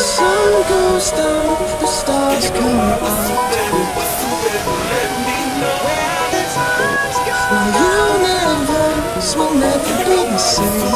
sun goes down, the stars come out. Now universe will never be the same.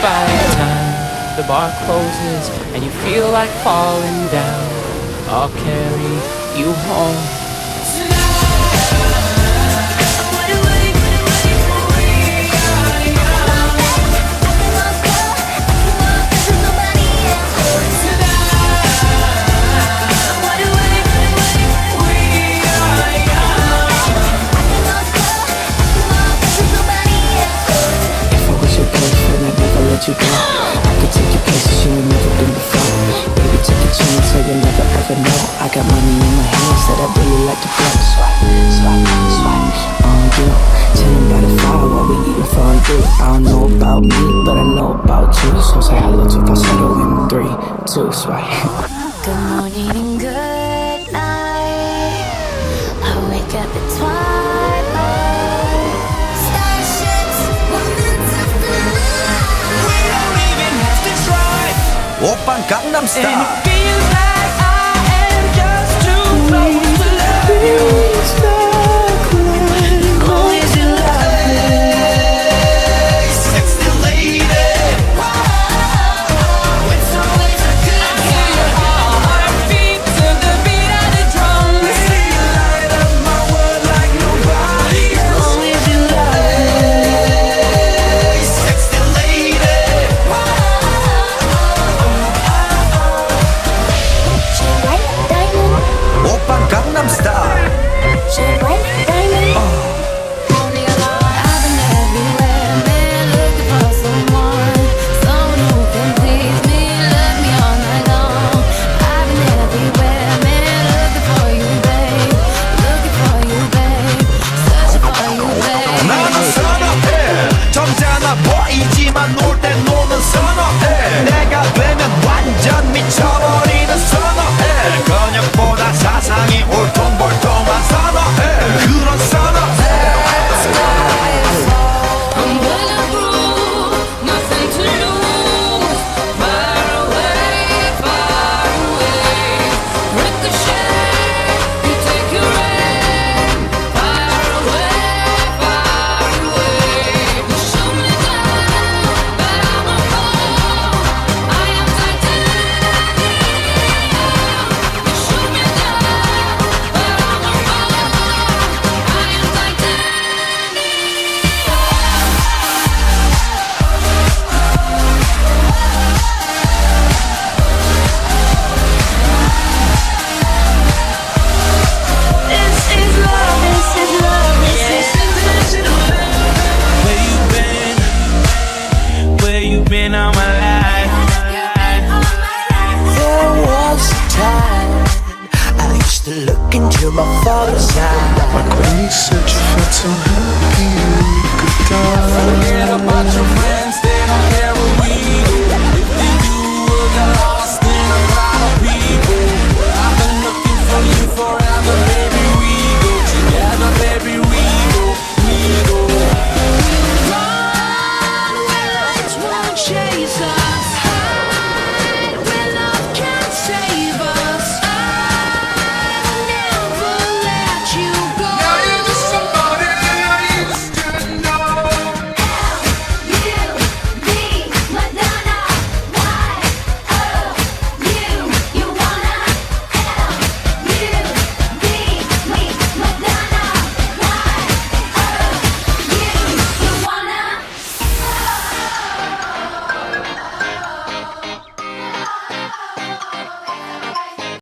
by the time the bar closes and you feel like falling down, I'll carry you home. You go. I could take you places you ain't never been before. Baby, take a chance so you'll never ever know. I got money in my hands that I really like to blow. Swipe, swipe, swipe on you. Chilling by the fire while we eating fondue. I don't know about me, but I know about you. So say hello to falsetto in 3, 2, swipe. Good morning and good night. I wake up at twilight. Starships were meant to fly. Oppan Gangnam Style. And it feels like I am just too close to love you. Long as you love me. Sexy lady. Whoa, it's always a good time. I hear your heartbeat to the beat of the drum. Baby, you light up my world like nobody else. Long as you love me. Sexy lady. die.